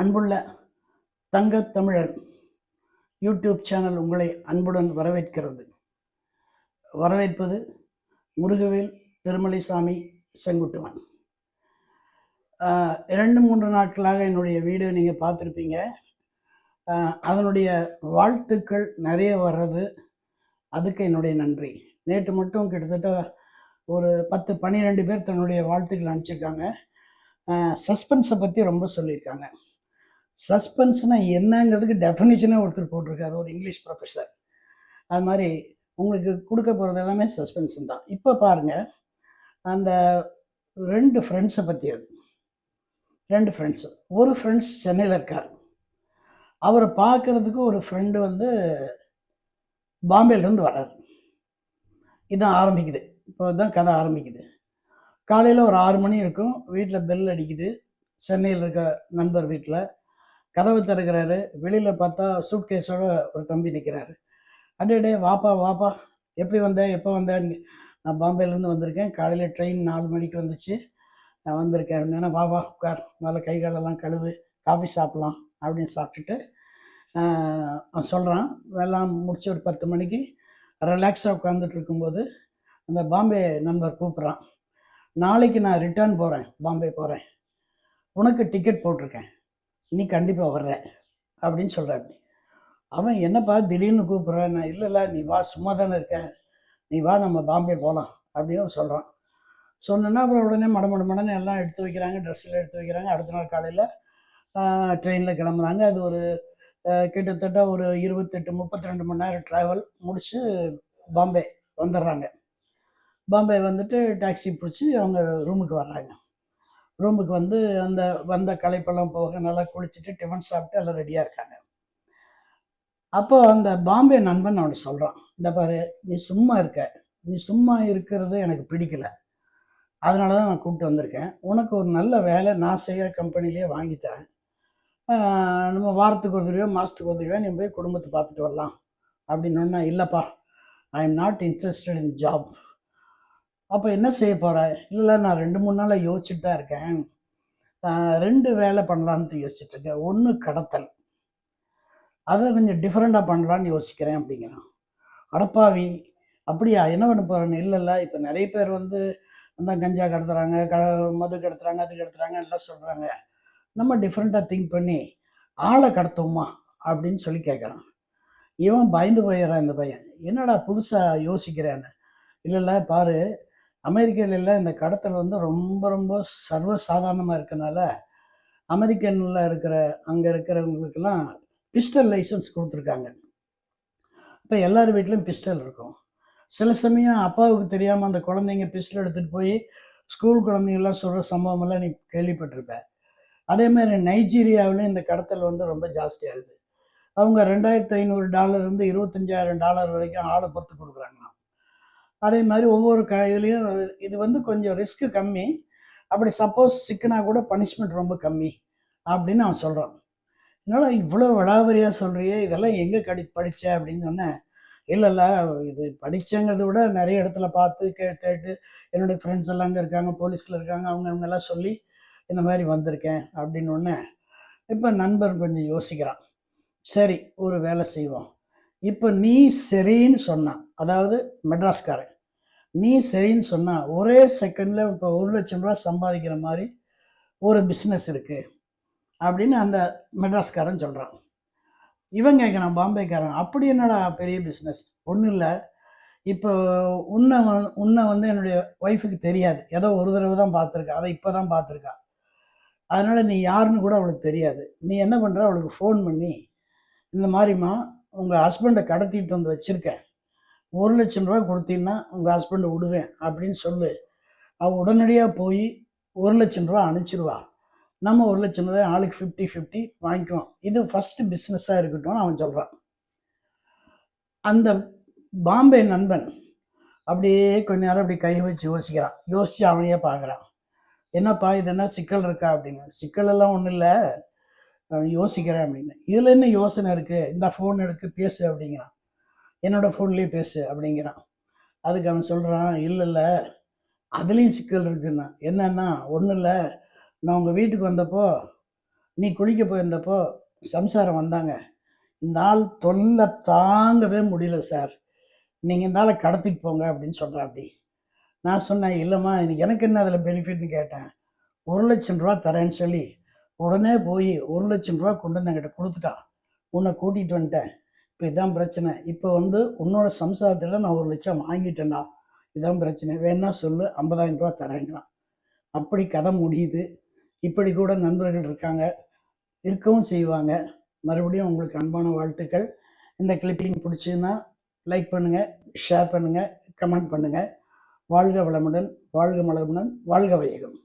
அன்புள்ள தங்கத் தமிழன் யூடியூப் சேனல் உங்களை அன்புடன் வரவேற்பது முருகவேல் திருமலைசாமி செங்குட்டுவன். 2-3 நாட்களாக என்னுடைய வீடியோ நீங்கள் பார்த்துருப்பீங்க. அதனுடைய வாழ்த்துக்கள் நிறைய வர்றது, அதுக்கு என்னுடைய நன்றி. நேற்று மட்டும் கிட்டத்தட்ட ஒரு 10-12 பேர் தன்னுடைய வாழ்த்துக்கள் அனுப்பிச்சிருக்காங்க. சஸ்பென்ஸை பற்றி ரொம்ப சொல்லியிருக்காங்க. சஸ்பென்ஸ்னால் என்னங்கிறதுக்கு டெஃபினிஷனே ஒருத்தர் போட்டிருக்காரு, ஒரு இங்கிலீஷ் ப்ரொஃபஸர். அது மாதிரி உங்களுக்கு கொடுக்க போகிறது எல்லாமே சஸ்பென்ஷன் தான். இப்போ பாருங்கள், அந்த 2 ஃப்ரெண்ட்ஸை பற்றி. அது 2 ஃப்ரெண்ட்ஸு. ஒரு ஃப்ரெண்ட்ஸ் சென்னையில் இருக்கார். அவரை பார்க்குறதுக்கு ஒரு ஃப்ரெண்டு வந்து பாம்பேலேருந்து வர்றார். இதுதான் ஆரம்பிக்குது. இப்போ தான் கதை ஆரம்பிக்குது. காலையில் ஒரு 6 மணி இருக்கும். வீட்டில் பெல் அடிக்குது. சென்னையில் இருக்க நண்பர் வீட்டில் கதவு திறக்கிறாரு. வெளியில் பார்த்தா சூட்கேஸோட ஒரு தம்பி நிற்கிறாரு. அடே வாப்பா, எப்படி வந்த, எப்போ வந்தேன்னு. நான் பாம்பேலேருந்து வந்திருக்கேன். காலையில் ட்ரெயின் 4 மணிக்கு வந்துச்சு, நான் வந்திருக்கேன் அப்படின்னா. வா உட்கார், மேலே கை காலெல்லாம் கழுவு, காஃபி சாப்பிட்லாம் அப்படின்னு சாப்பிட்டுட்டு அவன் சொல்கிறான். எல்லாம் முடிச்சு ஒரு 10 மணிக்கு ரிலாக்ஸாக உட்காந்துட்டு இருக்கும்போது அந்த பாம்பே நண்பர் கூப்பிட்றான். நாளைக்கு நான் ரிட்டர்ன் போகிறேன், பாம்பே போகிறேன், உனக்கு டிக்கெட் போட்டிருக்கேன், நீ கண்டிப்பாக வர்ற அப்படின்னு சொல்கிறாரு. அவன் என்னப்பா திடீர்னு கூப்பிட்றேன். நான் இல்லை நீ வா, சும்மா தானே இருக்க, நீ வா நம்ம பாம்பே போகலாம் அப்படின்னு சொல்கிறான். சொன்னேன்னா அப்புறம் உடனே மடமடன்னு எல்லாம் எடுத்து வைக்கிறாங்க, ட்ரெஸ்ஸில் எடுத்து வைக்கிறாங்க. அடுத்த நாள் காலையில் ட்ரெயினில் கிளம்புறாங்க. அது ஒரு கிட்டத்தட்ட ஒரு 28-32 மணி நேரம் ட்ராவல் முடித்து பாம்பே வந்துடுறாங்க. பாம்பே வந்துட்டு டாக்ஸி பிடிச்சி அவங்க ரூமுக்கு வர்றாங்க. ரூமுக்கு வந்து அந்த வந்த களைப்பெல்லாம் போக நல்லா குளிச்சுட்டு டிஃபன் சாப்பிட்டு எல்லாம் ரெடியாக இருக்காங்க. அப்போ அந்த பாம்பே நண்பன் அவனை சொல்கிறான், இந்த பாரு, நீ சும்மா இருக்கிறது எனக்கு பிடிக்கல, அதனால தான் நான் கூப்பிட்டு வந்திருக்கேன். உனக்கு ஒரு நல்ல வேலை நான் செய்கிற கம்பெனிலேயே வாங்கித்தரேன். நம்ம வாரத்துக்கு ஒரு தடவையோ மாதத்துக்கு ஒரு தடவையோ நீ போய் குடும்பத்தை பார்த்துட்டு வரலாம் அப்படின்னா. இல்லைப்பா, I am not interested in job. அப்போ என்ன செய்ய போகிற? இல்லை, நான் 2-3 நாளாக யோசிச்சுட்டு தான் இருக்கேன். 2 வேலை பண்ணலான்ட்டு யோசிச்சுட்டு இருக்கேன். ஒன்று கடத்தல், அதை கொஞ்சம் டிஃப்ரெண்ட்டாக பண்ணலான்னு யோசிக்கிறேன் அப்படிங்கிறான். அடப்பாவி, அப்படியா, என்ன பண்ண போகிறேன்னு? இல்லை, இப்போ நிறைய பேர் வந்து அந்த கஞ்சா கடத்துகிறாங்க, மது கடத்துகிறாங்க, அது கடத்துகிறாங்க எல்லாம் சொல்கிறாங்க. நம்ம டிஃப்ரெண்ட்டாக திங்க் பண்ணி ஆளை கடத்துவோமா அப்படின்னு சொல்லி கேட்குறான். இவன் பயந்து போயிடுறான். இந்த பையன், என்னடா புதுசாக யோசிக்கிறேன்னு. இல்லை பாரு, அமெரிக்காவில இந்த கடத்தல் வந்து ரொம்ப ரொம்ப சர்வசாதாரணமாக இருக்கனால அமெரிக்கனில் அங்கே இருக்கிறவங்களுக்கெல்லாம் பிஸ்டல் லைசன்ஸ் கொடுத்துருக்காங்க. இப்போ எல்லார் வீட்லேயும் பிஸ்டல் இருக்கும். சில சமயம் அப்பாவுக்கு தெரியாமல் அந்த குழந்தைங்க பிஸ்டல் எடுத்துகிட்டு போய் ஸ்கூல் குழந்தைங்கள்லாம் சொல்கிற சம்பவமெல்லாம் நீ கேள்விப்பட்டிருப்ப. அதேமாதிரி நைஜீரியாவிலும் இந்த கடத்தல் வந்து ரொம்ப ஜாஸ்தியாகுது. அவங்க $2,500 $25,000 வரைக்கும் ஆளை பொறுத்து கொடுக்குறாங்களாம். அதே மாதிரி ஒவ்வொரு இதுலேயும் இது வந்து கொஞ்சம் ரிஸ்க்கு கம்மி. அப்படி சப்போஸ் சிக்கனா கூட பனிஷ்மெண்ட் ரொம்ப கம்மி அப்படின்னு அவன் சொல்கிறான். என்னடா இவ்வளோ விளாவரியாக சொல்கிறியே, இதெல்லாம் எங்கே படித்த அப்படின்னு சொன்னேன். இல்லை, இது படித்தங்கிறத விட நிறைய இடத்துல பார்த்து கேட்டு என்னுடைய ஃப்ரெண்ட்ஸ் எல்லாம் அங்கே இருக்காங்க, போலீஸில் இருக்காங்க, அவங்கெல்லாம் சொல்லி இந்த மாதிரி வந்திருக்கேன் அப்படின்னு ஒன்று. இப்போ நண்பர் கொஞ்சம் யோசிக்கிறான். சரி, ஒரு வேலை செய்வோம். இப்போ நீ சரின்னு சொன்னான், அதாவது மெட்ராஸ்காரன், நீ சரின்னு சொன்னால் ஒரே செகண்டில் இப்போ $1,00,000 சம்பாதிக்கிற மாதிரி ஒரு பிஸ்னஸ் இருக்குது அப்படின்னு அந்த மெட்ராஸ்காரன் சொல்கிறான். இவன் கேட்குறான், பாம்பேக்காரன், அப்படி என்னடா பெரிய பிஸ்னஸ்? ஒன்றும் இல்லை, இப்போ உன்னை வந்து என்னுடைய ஒய்ஃபுக்கு தெரியாது, ஏதோ ஒரு தடவை தான் பார்த்துருக்கா, அதை இப்போ தான் பார்த்துருக்கா, அதனால் நீ யாருன்னு கூட அவளுக்கு தெரியாது. நீ என்ன பண்ணுற, அவளுக்கு ஃபோன் பண்ணி இந்த மாதிரிம்மா உங்கள் ஹஸ்பண்டை கடத்திட்டு வந்து வச்சுருக்கேன், $1,00,000 கொடுத்தீங்கன்னா உங்கள் ஹஸ்பண்டை விடுவேன் அப்படின்னு சொல்லு. அவள் உடனடியாக போய் $1,00,000 அனுப்பிச்சிடுவா. நம்ம $1,00,000 ஆளுக்கு 50-50 வாங்கிக்குவோம். இது ஃபஸ்ட்டு பிஸ்னஸாக இருக்கட்டும்னு அவன் சொல்கிறான். அந்த பாம்பே நண்பன் அப்படியே கொஞ்ச நேரம் அப்படி கை வச்சு யோசித்து அவனையே பார்க்குறான். என்னப்பா, இது என்ன சிக்கல் இருக்கா அப்படின்னு. சிக்கலெல்லாம் ஒன்றும் இல்லை, யோசிக்கிறேன் அப்படின்னு. இதில் என்ன யோசனை இருக்குது, இந்த ஃபோன் எடுத்து பேசு அப்படிங்கிறான். என்னோடய ஃபோன்லேயே பேசு அப்படிங்கிறான். அதுக்கு அவன் சொல்கிறான், இல்லை அதுலேயும் சிக்கல் இருக்குன்னா. என்னன்னா, ஒன்றும் இல்லை, நான் உங்கள் வீட்டுக்கு வந்தப்போ நீ குளிக்க போயிருந்தப்போ சம்சாரம் வந்தாங்க. இந்த ஆள் தொல்லை தாங்கவே முடியல சார். நீங்கள் இந்த ஆளை கடத்திட்டு போங்க அப்படின்னு சொல்கிறாப்படி. நான் சொன்னேன், இல்லைம்மா எனக்கு என்ன அதில் பெனிஃபிட்னு கேட்டேன். 1,00,000 ரூபா தரேன்னு சொல்லி உடனே போய் 1,00,000 ரூபா கொண்டு வந்து என்கிட்ட கொடுத்துட்டான். உன்னை கூட்டிகிட்டு வந்துட்டேன். இப்போ இதான் பிரச்சனை. இப்போ வந்து உன்னோட சம்சாரத்தில் நான் 1,00,000 வாங்கிட்டேன்டா. இதான் பிரச்சனை. வேணா சொல்லு, 50,000 ரூபா தரேங்கிறான். அப்படி கதை முடியுது. இப்படி கூட நண்பர்கள் இருக்காங்க, இருக்கவும் செய்வாங்க. மறுபடியும் உங்களுக்கு அன்பான வாழ்த்துக்கள். இந்த கிளிப்பிங் பிடிச்சதுன்னா லைக் பண்ணுங்கள், ஷேர் பண்ணுங்கள், கமெண்ட் பண்ணுங்கள். வாழ்க வளமுடன், வாழ்க வளமுடன், வாழ்க வையகம்.